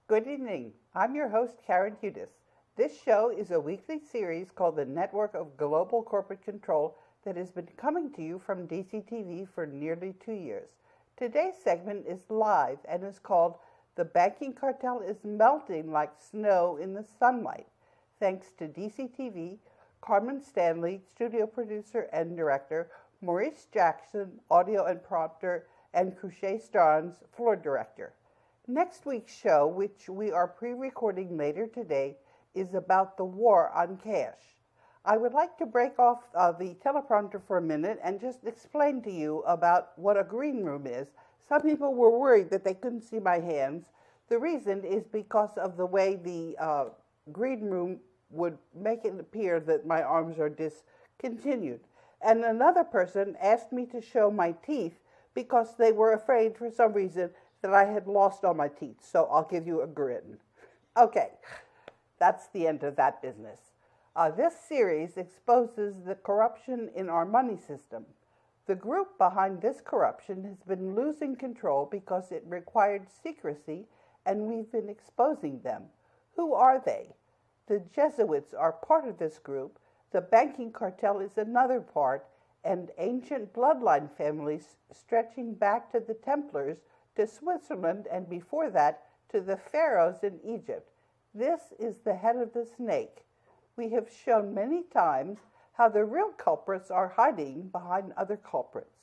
Good evening. I'm your host, Karen Hudis. This show is a weekly series called The Network of Global Corporate Control that has been coming to you from DCTV for nearly 2 years. Today's segment is live and is called The Banking Cartel is Melting Like Snow in the Sunlight. Thanks to DCTV, Carmen Stanley, studio producer and director, Maurice Jackson, audio and prompter, and Cruchet Starnes, floor director. Next week's show, which we are pre-recording later today, is about the war on cash. I would like to break off the teleprompter for a minute and just explain to you about what a green room is. Some people were worried that they couldn't see my hands. The reason is because of the way the green room would make it appear that my arms are discontinued. And another person asked me to show my teeth because they were afraid for some reason that I had lost all my teeth, so I'll give you a grin. Okay, that's the end of that business. This series exposes the corruption in our money system. The group behind this corruption has been losing control because it required secrecy, and we've been exposing them. Who are they? The Jesuits are part of this group, the banking cartel is another part, and ancient bloodline families stretching back to the Templars, to Switzerland, and before that, to the pharaohs in Egypt. This is the head of the snake. We have shown many times how the real culprits are hiding behind other culprits.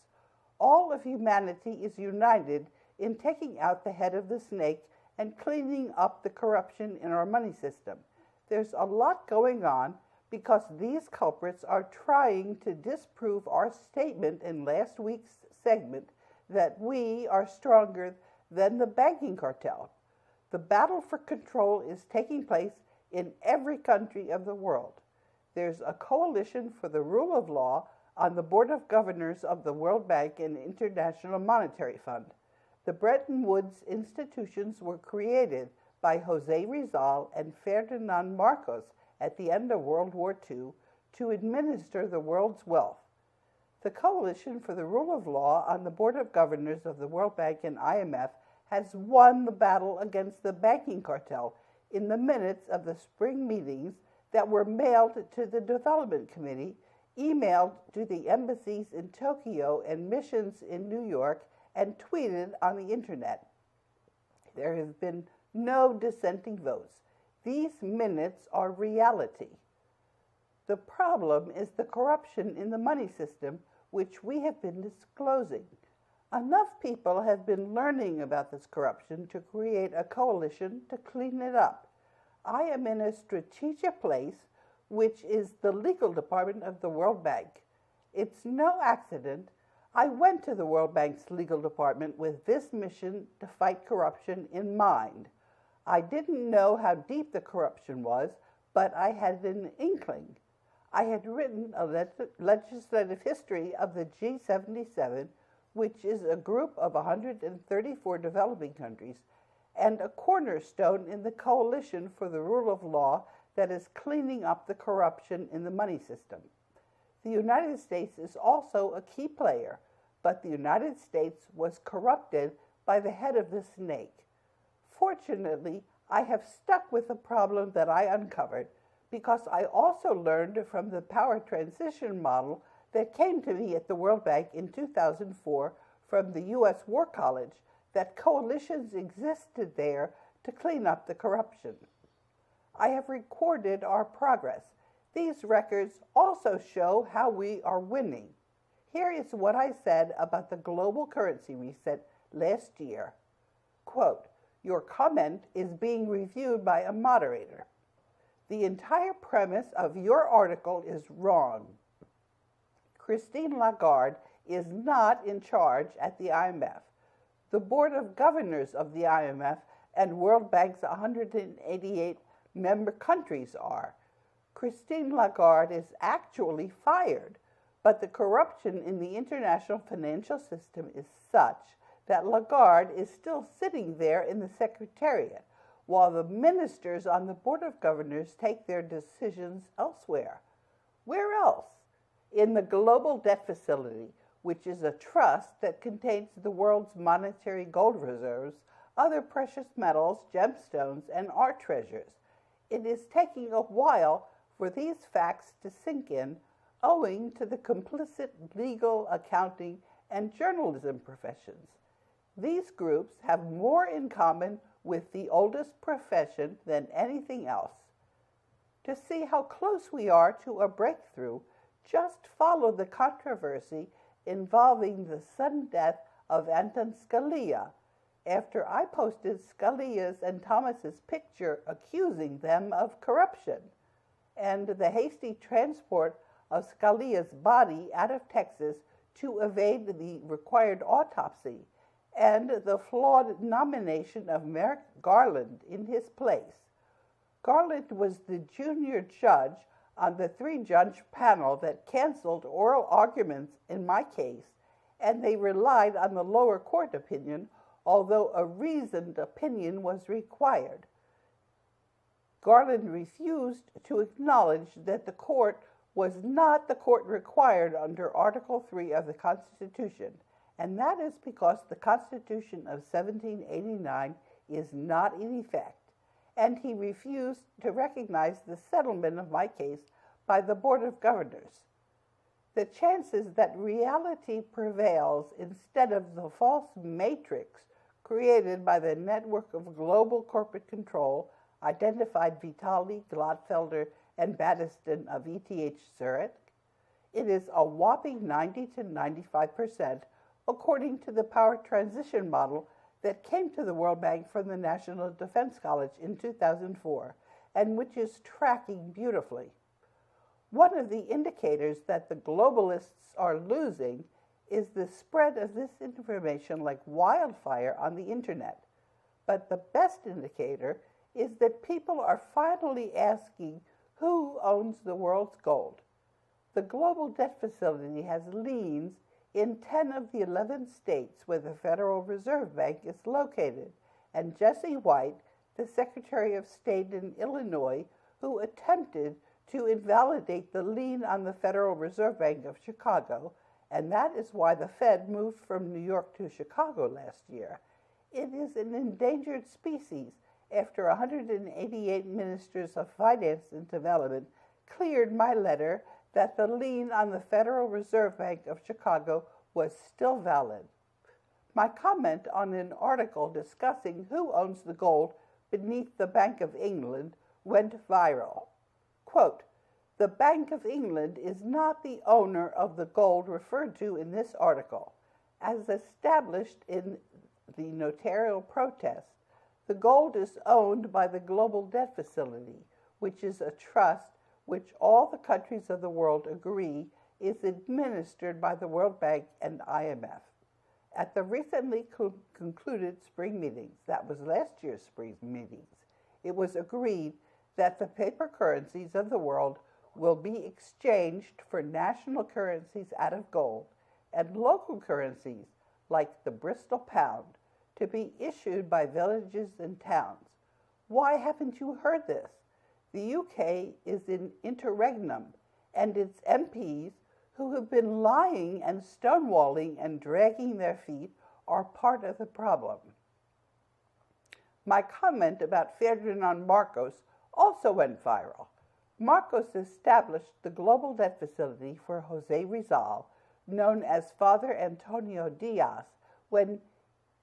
All of humanity is united in taking out the head of the snake and cleaning up the corruption in our money system. There's a lot going on because these culprits are trying to disprove our statement in last week's segment that we are stronger than the banking cartel. The battle for control is taking place in every country of the world. There's a coalition for the rule of law on the Board of Governors of the World Bank and International Monetary Fund. The Bretton Woods institutions were created by Jose Rizal and Ferdinand Marcos at the end of World War II to administer the world's wealth. The Coalition for the Rule of Law on the Board of Governors of the World Bank and IMF has won the battle against the banking cartel in the minutes of the spring meetings that were mailed to the Development Committee, emailed to the embassies in Tokyo and missions in New York, and tweeted on the internet. There have been no dissenting votes. These minutes are reality. The problem is the corruption in the money system, which we have been disclosing. Enough people have been learning about this corruption to create a coalition to clean it up. I am in a strategic place, which is the legal department of the World Bank. It's no accident. I went to the World Bank's legal department with this mission to fight corruption in mind. I didn't know how deep the corruption was, but I had an inkling. I had written a legislative history of the G77, which is a group of 134 developing countries, and a cornerstone in the coalition for the rule of law that is cleaning up the corruption in the money system. The United States is also a key player, but the United States was corrupted by the head of the snake. Fortunately, I have stuck with the problem that I uncovered because I also learned from the power transition model that came to me at the World Bank in 2004 from the U.S. War College that coalitions existed there to clean up the corruption. I have recorded our progress. These records also show how we are winning. Here is what I said about the global currency reset last year. Quote, "Your comment is being reviewed by a moderator. The entire premise of your article is wrong. Christine Lagarde is not in charge at the IMF. The Board of Governors of the IMF and World Bank's 188 member countries are. Christine Lagarde is actually fired, but the corruption in the international financial system is such that Lagarde is still sitting there in the Secretariat, while the ministers on the Board of Governors take their decisions elsewhere. Where else? In the Global Debt Facility, which is a trust that contains the world's monetary gold reserves, other precious metals, gemstones, and art treasures. It is taking a while for these facts to sink in, owing to the complicit legal, accounting, and journalism professions. These groups have more in common with the oldest profession than anything else. To see how close we are to a breakthrough, just follow the controversy involving the sudden death of Anton Scalia, after I posted Scalia's and Thomas's picture accusing them of corruption, and the hasty transport of Scalia's body out of Texas to evade the required autopsy, and the flawed nomination of Merrick Garland in his place. Garland was the junior judge on the three-judge panel that canceled oral arguments in my case, and they relied on the lower court opinion, although a reasoned opinion was required. Garland refused to acknowledge that the court was not the court required under Article 3 of the Constitution, and that is because the Constitution of 1789 is not in effect, and he refused to recognize the settlement of my case by the Board of Governors. The chances that reality prevails instead of the false matrix created by the network of global corporate control identified Vitali, Gladfelder, and Battiston of ETH Zurich, it is a whopping 90 to 95%, according to the power transition model that came to the World Bank from the National Defense College in 2004, and which is tracking beautifully. One of the indicators that the globalists are losing is the spread of this information like wildfire on the internet. But the best indicator is that people are finally asking who owns the world's gold. The Global Debt Facility has liens in 10 of the 11 states where the Federal Reserve Bank is located, and Jesse White, the Secretary of State in Illinois, who attempted to invalidate the lien on the Federal Reserve Bank of Chicago, and that is why the Fed moved from New York to Chicago last year. It is an endangered species after 188 ministers of finance and development cleared my letter that the lien on the Federal Reserve Bank of Chicago was still valid. My comment on an article discussing who owns the gold beneath the Bank of England went viral. Quote, "The Bank of England is not the owner of the gold referred to in this article. As established in the notarial protest, the gold is owned by the Global Debt Facility, which is a trust which all the countries of the world agree is administered by the World Bank and IMF. At the recently concluded spring meetings, that was last year's spring meetings, it was agreed that the paper currencies of the world will be exchanged for national currencies out of gold and local currencies, like the Bristol pound, to be issued by villages and towns. Why haven't you heard this? The UK is in interregnum, and its MPs, who have been lying and stonewalling and dragging their feet, are part of the problem." My comment about Ferdinand Marcos also went viral. Marcos established the Global Debt Facility for Jose Rizal, known as Father Antonio Diaz, when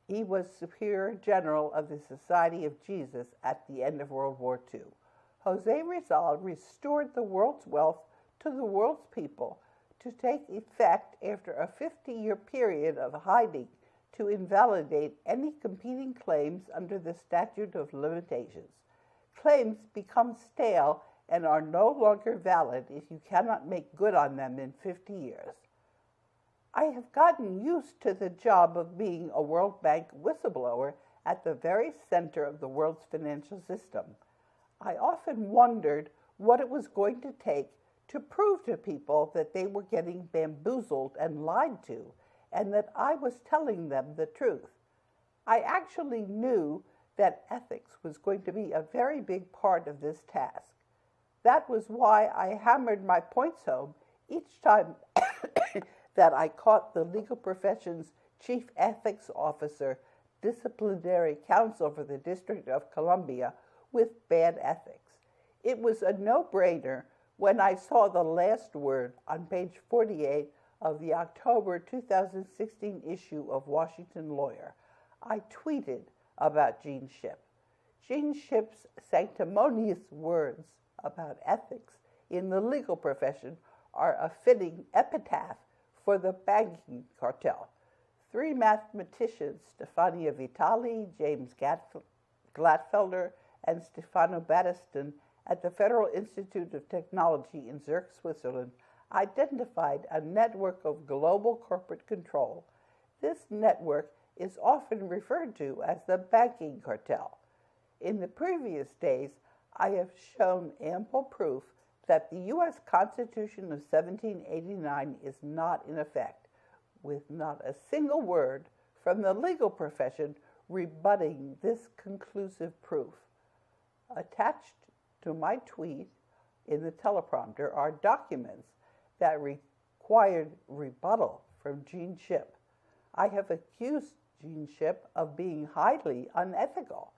he was Superior General of the Society of Jesus at the end of World War II. Jose Rizal restored the world's wealth to the world's people to take effect after a 50-year period of hiding to invalidate any competing claims under the statute of limitations. Claims become stale and are no longer valid if you cannot make good on them in 50 years. I have gotten used to the job of being a World Bank whistleblower at the very center of the world's financial system. I often wondered what it was going to take to prove to people that they were getting bamboozled and lied to, and that I was telling them the truth. I actually knew that ethics was going to be a very big part of this task. That was why I hammered my points home each time that I caught the legal profession's chief ethics officer, disciplinary counsel for the District of Columbia, with bad ethics. It was a no-brainer when I saw the last word on page 48 of the October 2016 issue of Washington Lawyer. I tweeted about Gene Shipp. Gene Shipp's sanctimonious words about ethics in the legal profession are a fitting epitaph for the banking cartel. Three mathematicians, Stefania Vitali, James Glatfelder, and Stefano Battiston at the Federal Institute of Technology in Zurich, Switzerland, identified a network of global corporate control. This network is often referred to as the banking cartel. In the previous days, I have shown ample proof that the U.S. Constitution of 1789 is not in effect, with not a single word from the legal profession rebutting this conclusive proof. Attached to my tweet in the teleprompter are documents that required rebuttal from Gene Shipp. I have accused Gene Shipp of being highly unethical.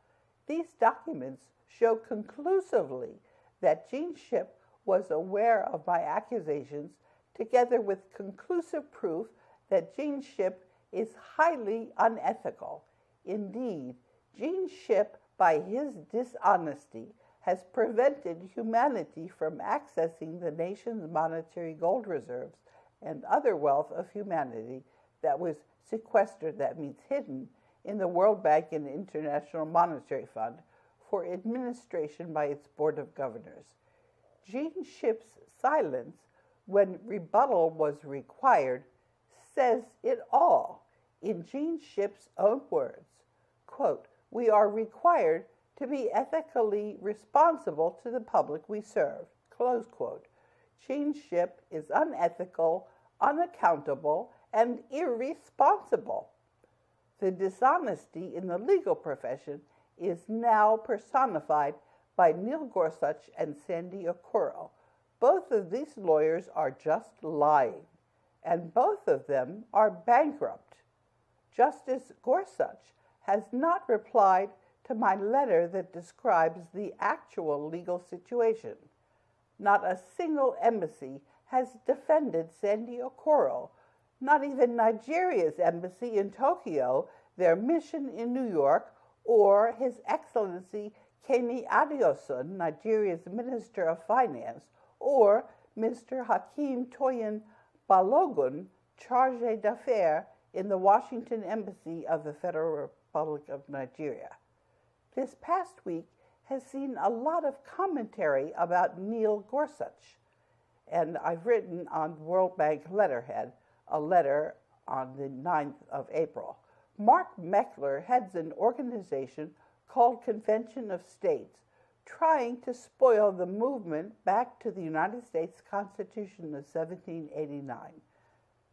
These documents show conclusively that Gene Shipp was aware of my accusations, together with conclusive proof that Gene Shipp is highly unethical. Indeed, Gene Shipp, by his dishonesty, has prevented humanity from accessing the nation's monetary gold reserves and other wealth of humanity that was sequestered, that means hidden, in the World Bank and International Monetary Fund for administration by its Board of Governors. Gene Shipp's silence, when rebuttal was required, says it all. In Gene Shipp's own words, quote, "We are required to be ethically responsible to the public we serve," close quote. Gene Shipp is unethical, unaccountable, and irresponsible. The dishonesty in the legal profession is now personified by Neil Gorsuch and Sandy Okoro. Both of these lawyers are just lying, and both of them are bankrupt. Justice Gorsuch has not replied to my letter that describes the actual legal situation. Not a single embassy has defended Sandy Okoro, not even Nigeria's embassy in Tokyo, their mission in New York, or His Excellency Kemi Adeosun, Nigeria's Minister of Finance, or Mr. Hakeem Toyin Balogun, Charge d'Affaires in the Washington Embassy of the Federal Republic of Nigeria. This past week has seen a lot of commentary about Neil Gorsuch, and I've written on World Bank letterhead a letter on the 9th of April. Mark Meckler heads an organization called Convention of States, trying to spoil the movement back to the United States Constitution of 1789.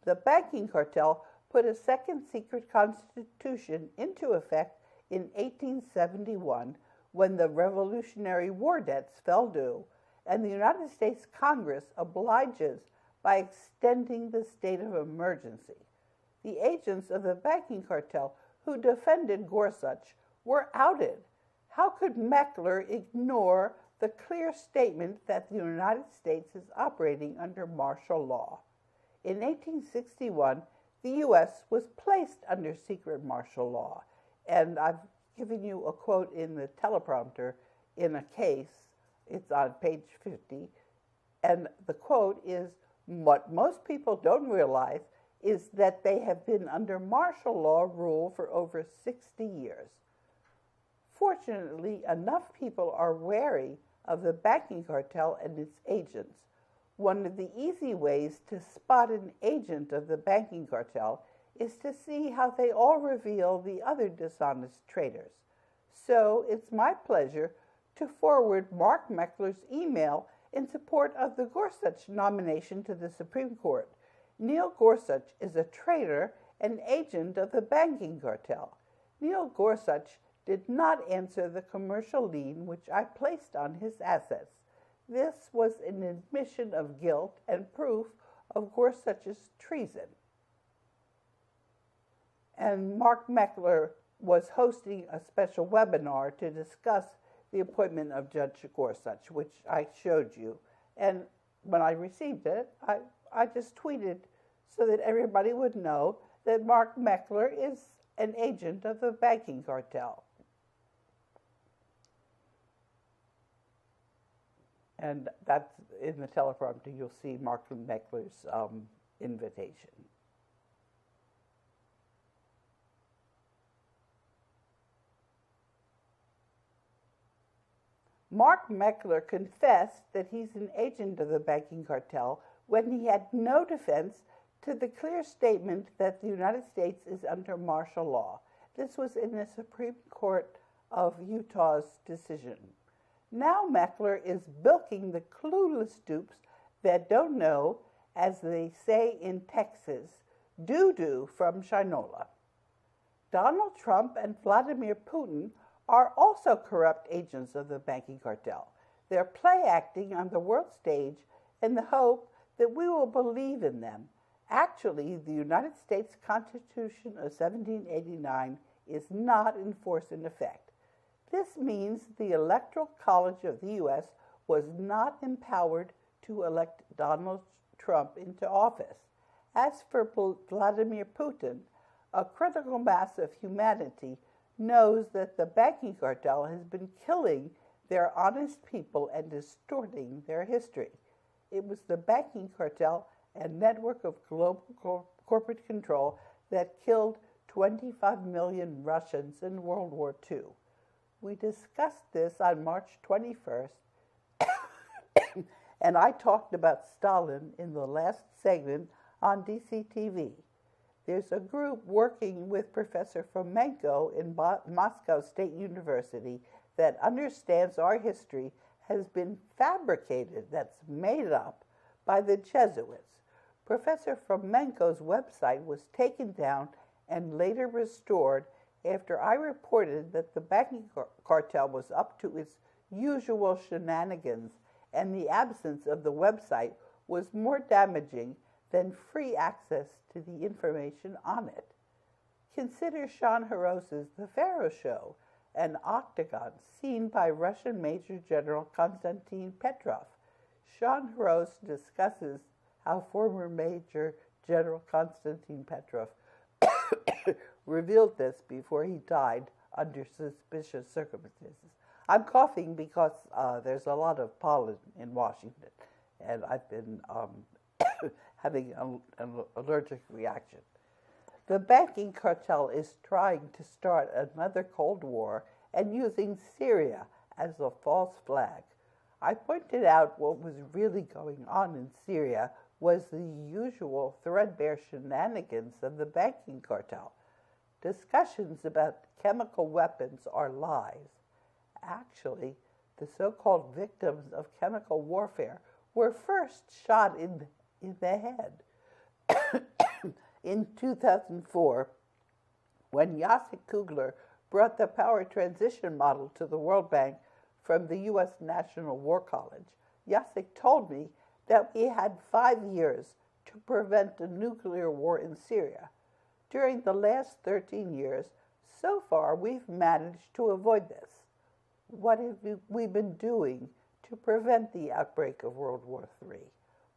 The banking cartel put a second secret constitution into effect in 1871 when the Revolutionary War debts fell due, and the United States Congress obliges by extending the state of emergency. The agents of the banking cartel who defended Gorsuch were outed. How could Meckler ignore the clear statement that the United States is operating under martial law? In 1861, the U.S. was placed under secret martial law, and I've given you a quote in the teleprompter in a case It's on page 50. And the quote is, "What most people don't realize is that they have been under martial law rule for over 60 years. Fortunately, enough people are wary of the banking cartel and its agents. One of the easy ways to spot an agent of the banking cartel is to see how they all reveal the other dishonest traders. So it's my pleasure to forward Mark Meckler's email in support of the Gorsuch nomination to the Supreme Court. Neil Gorsuch is a trader and agent of the banking cartel. Neil Gorsuch did not answer the commercial lien which I placed on his assets. This was an admission of guilt and proof of Gorsuch's treason." And Mark Meckler was hosting a special webinar to discuss the appointment of Judge Gorsuch, which I showed you. And when I received it, I just tweeted so that everybody would know that Mark Meckler is an agent of the banking cartel. And that's in the teleprompter. You'll see Mark Meckler's invitation. Mark Meckler confessed that he's an agent of the banking cartel when he had no defense to the clear statement that the United States is under martial law. This was in the Supreme Court of Utah's decision. Now Meckler is bilking the clueless dupes that don't know, as they say in Texas, doo-doo from Shinola. Donald Trump and Vladimir Putin are also corrupt agents of the banking cartel. They're play acting on the world stage in the hope that we will believe in them. Actually, the United States Constitution of 1789 is not in force in effect. This means the Electoral College of the U.S. was not empowered to elect Donald Trump into office. As for Vladimir Putin, a critical mass of humanity knows that the banking cartel has been killing their honest people and distorting their history. It was the banking cartel and network of global corporate control that killed 25 million Russians in World War II. We discussed this on March 21st, and I talked about Stalin in the last segment on DCTV. There's a group working with Professor Fomenko in Moscow State University that understands our history has been fabricated, that's made up, by the Jesuits. Professor Fomenko's website was taken down and later restored after I reported that the banking cartel was up to its usual shenanigans, and the absence of the website was more damaging than free access to the information on it. Consider Sean Haros's The Pharaoh Show, an octagon seen by Russian Major General Konstantin Petrov. Sean Haros discusses how former Major General Konstantin Petrov revealed this before he died under suspicious circumstances. I'm coughing because there's a lot of pollen in Washington, and I've been having an allergic reaction. The banking cartel is trying to start another Cold War and using Syria as a false flag. I pointed out what was really going on in Syria was the usual threadbare shenanigans of the banking cartel. Discussions about chemical weapons are lies. Actually, the so-called victims of chemical warfare were first shot in the head. In 2004, when Jacek Kugler brought the power transition model to the World Bank from the U.S. National War College, Jacek told me that we had 5 years to prevent a nuclear war in Syria. During the last 13 years, so far we've managed to avoid this. What have we been doing to prevent the outbreak of World War III?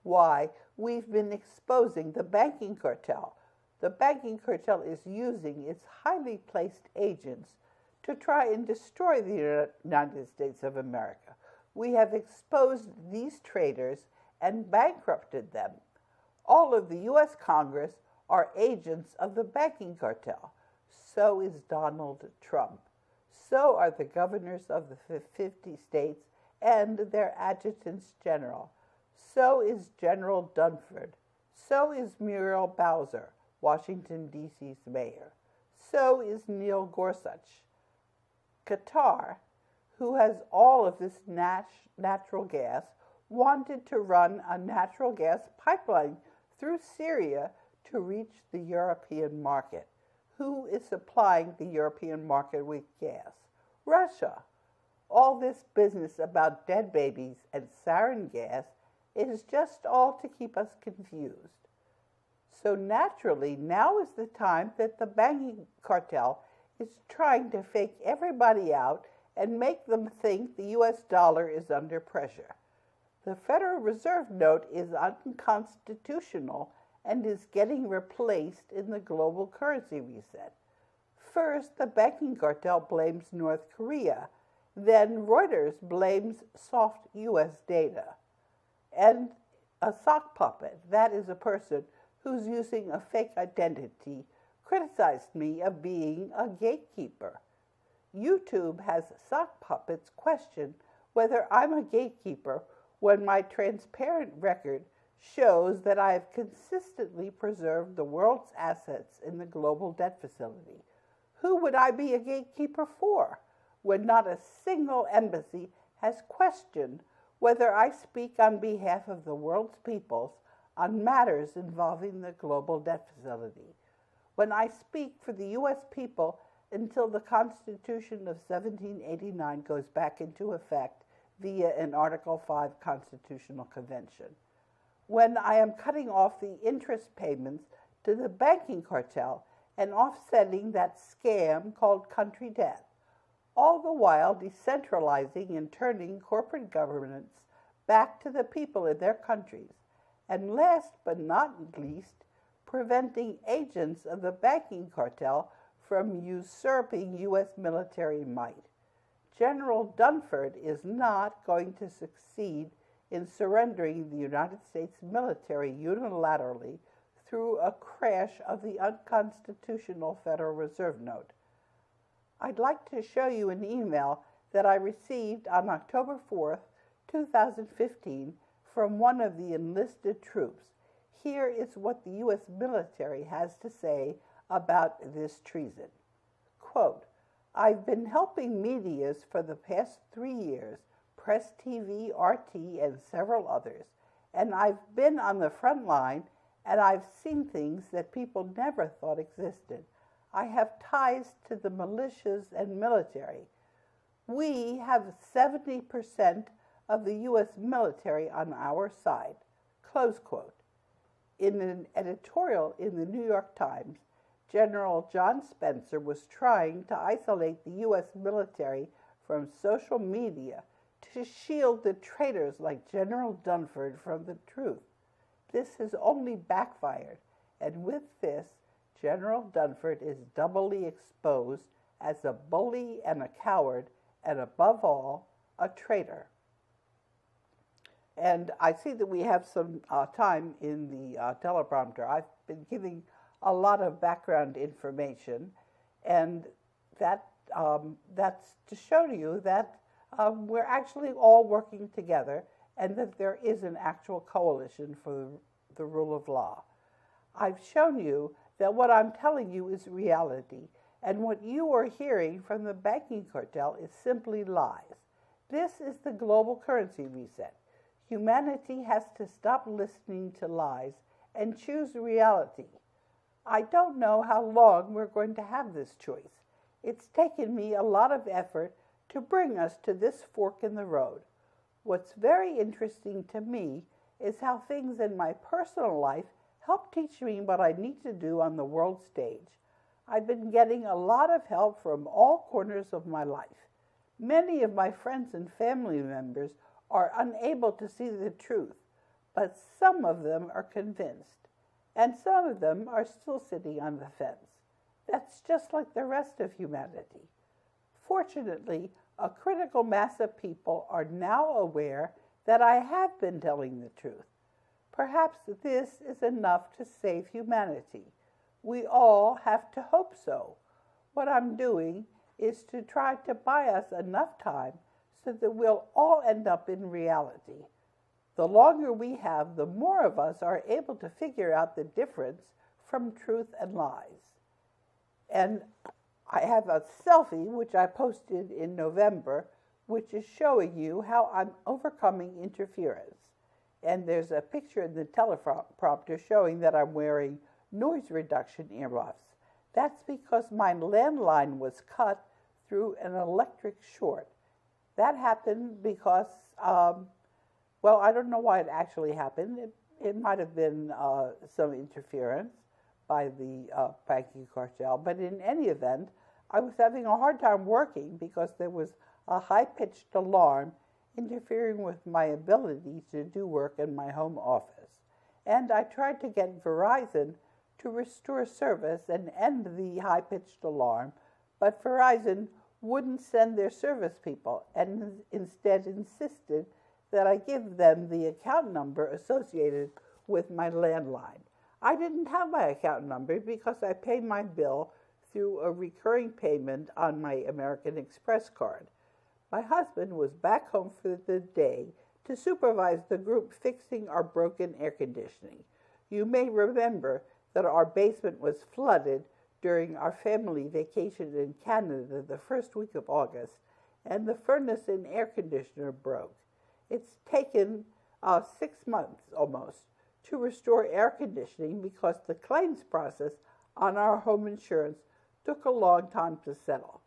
Why, we've been exposing the banking cartel. The banking cartel is using its highly placed agents to try and destroy the United States of America. We have exposed these traitors and bankrupted them. All of the U.S. Congress are agents of the banking cartel. So is Donald Trump. So are the governors of the 50 states and their adjutants general. So is General Dunford. So is Muriel Bowser, Washington, D.C.'s mayor. So is Neil Gorsuch. Qatar, who has all of this natural gas, wanted to run a natural gas pipeline through Syria to reach the European market. Who is supplying the European market with gas? Russia. All this business about dead babies and sarin gas is just all to keep us confused. So naturally, now is the time that the banking cartel is trying to fake everybody out and make them think the U.S. dollar is under pressure. The Federal Reserve note is unconstitutional and is getting replaced in the global currency reset. First, the banking cartel blames North Korea. Then Reuters blames soft U.S. data. And a sock puppet, that is a person who's using a fake identity, criticized me of being a gatekeeper. YouTube has sock puppets question whether I'm a gatekeeper when my transparent record shows that I have consistently preserved the world's assets in the global debt facility. Who would I be a gatekeeper for when not a single embassy has questioned whether I speak on behalf of the world's peoples on matters involving the global debt facility? When I speak for the U.S. people until the Constitution of 1789 goes back into effect via an Article 5 Constitutional Convention. When I am cutting off the interest payments to the banking cartel and offsetting that scam called country debt, all the while decentralizing and turning corporate governance back to the people in their countries, and last but not least, preventing agents of the banking cartel from usurping U.S. military might. General Dunford is not going to succeed in surrendering the United States military unilaterally through a crash of the unconstitutional Federal Reserve note. I'd like to show you an email that I received on October 4th, 2015, from one of the enlisted troops. Here is what the U.S. military has to say about this treason. Quote, I've been helping medias for the past 3 years, Press TV, RT, and several others, and I've been on the front line and I've seen things that people never thought existed. I have ties to the militias and military. We have 70% of the U.S. military on our side. Close quote. In an editorial in the New York Times, General John Spencer was trying to isolate the U.S. military from social media to shield the traitors like General Dunford from the truth. This has only backfired, and with this, General Dunford is doubly exposed as a bully and a coward, and above all, a traitor. And I see that we have some time in the teleprompter. I've been giving a lot of background information, and that's to show you that we're actually all working together and that there is an actual coalition for the rule of law. I've shown you that what I'm telling you is reality, and what you are hearing from the banking cartel is simply lies. This is the global currency reset. Humanity has to stop listening to lies and choose reality. I don't know how long we're going to have this choice. It's taken me a lot of effort to bring us to this fork in the road. What's very interesting to me is how things in my personal life help teach me what I need to do on the world stage. I've been getting a lot of help from all corners of my life. Many of my friends and family members are unable to see the truth, but some of them are convinced, and some of them are still sitting on the fence. That's just like the rest of humanity. Fortunately, A critical mass of people are now aware that I have been telling the truth. Perhaps this is enough to save humanity. We all have to hope so. What I'm doing is to try to buy us enough time so that we'll all end up in reality. The longer we have, the more of us are able to figure out the difference from truth and lies. And I have a selfie, which I posted in November, which is showing you how I'm overcoming interference. And there's a picture in the teleprompter showing that I'm wearing noise reduction earmuffs. That's because my landline was cut through an electric short. That happened because, well, I don't know why it actually happened. It might have been some interference by the banking cartel. But in any event, I was having a hard time working because there was a high-pitched alarm interfering with my ability to do work in my home office. And I tried to get Verizon to restore service and end the high-pitched alarm, but Verizon wouldn't send their service people and instead insisted that I give them the account number associated with my landline. I didn't have my account number because I paid my bill through a recurring payment on my American Express card. My husband was back home for the day to supervise the group fixing our broken air conditioning. You may remember that our basement was flooded during our family vacation in Canada the first week of August, and the furnace and air conditioner broke. It's taken 6 months almost to restore air conditioning because the claims process on our home insurance took a long time to settle.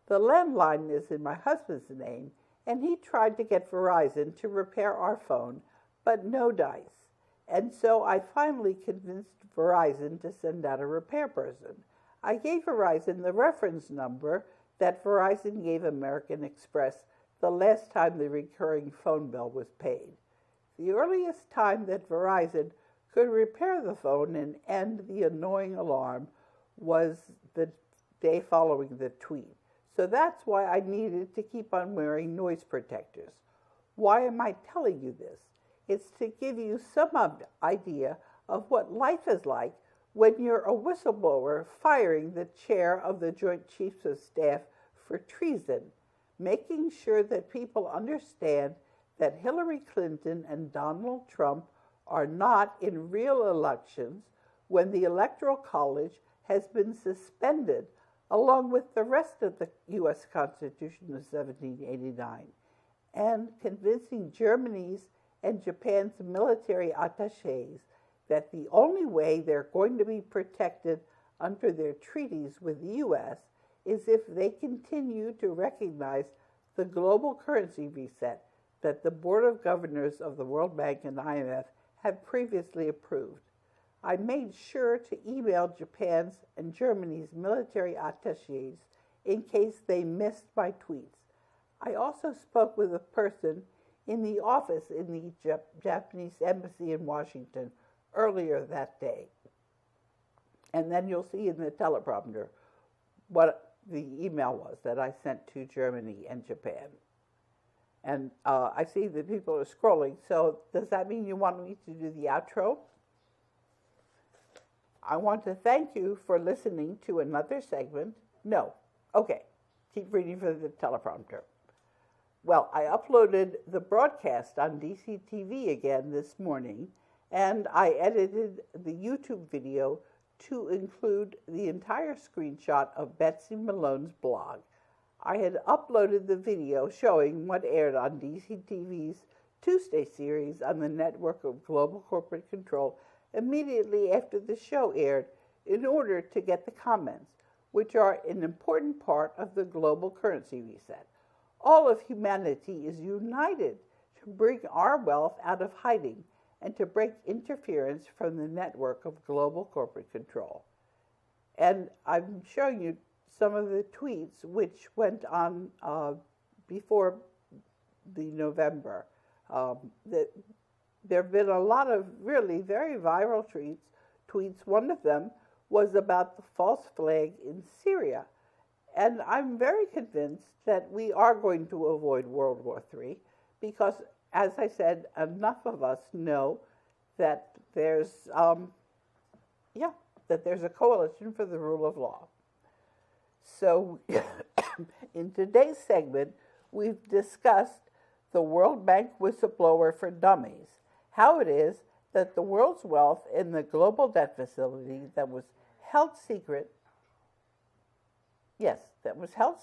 The landline is in my husband's name, and he tried to get Verizon to repair our phone, but no dice. And so I finally convinced Verizon to send out a repair person. I gave Verizon the reference number that Verizon gave American Express the last time the recurring phone bill was paid. The earliest time that Verizon could repair the phone and end the annoying alarm was the day following the tweet. So that's why I needed to keep on wearing noise protectors. Why am I telling you this? It's to give you some idea of what life is like when you're a whistleblower firing the chair of the Joint Chiefs of Staff for treason, making sure that people understand that Hillary Clinton and Donald Trump are not in real elections when the Electoral College has been suspended along with the rest of the U.S. Constitution of 1789, and convincing Germany's and Japan's military attachés that the only way they're going to be protected under their treaties with the U.S. is if they continue to recognize the global currency reset that the Board of Governors of the World Bank and IMF have previously approved. I made sure to email Japan's and Germany's military attachés in case they missed my tweets. I also spoke with a person in the office in the Japanese embassy in Washington earlier that day. And then you'll see in the teleprompter what the email was that I sent to Germany and Japan. And I see that people are scrolling, so does that mean you want me to do the outro? I want to thank you for listening to another segment. No. Okay. Keep reading for the teleprompter. Well, I uploaded the broadcast on DCTV again this morning, and I edited the YouTube video to include the entire screenshot of Betsy Malone's blog. I had uploaded the video showing what aired on DCTV's Tuesday series on the network of global corporate control immediately after the show aired in order to get the comments, which are an important part of the global currency reset. All of humanity is united to bring our wealth out of hiding and to break interference from the network of global corporate control. And I'm showing you some of the tweets which went on before the November. There have been a lot of really very viral tweets. One of them was about the false flag in Syria. And I'm very convinced that we are going to avoid World War III because, as I said, enough of us know that yeah, that there's a coalition for the rule of law. So, in today's segment, we've discussed the World Bank whistleblower for dummies, how it is that the world's wealth in the global debt facility that was held secret, yes, that was held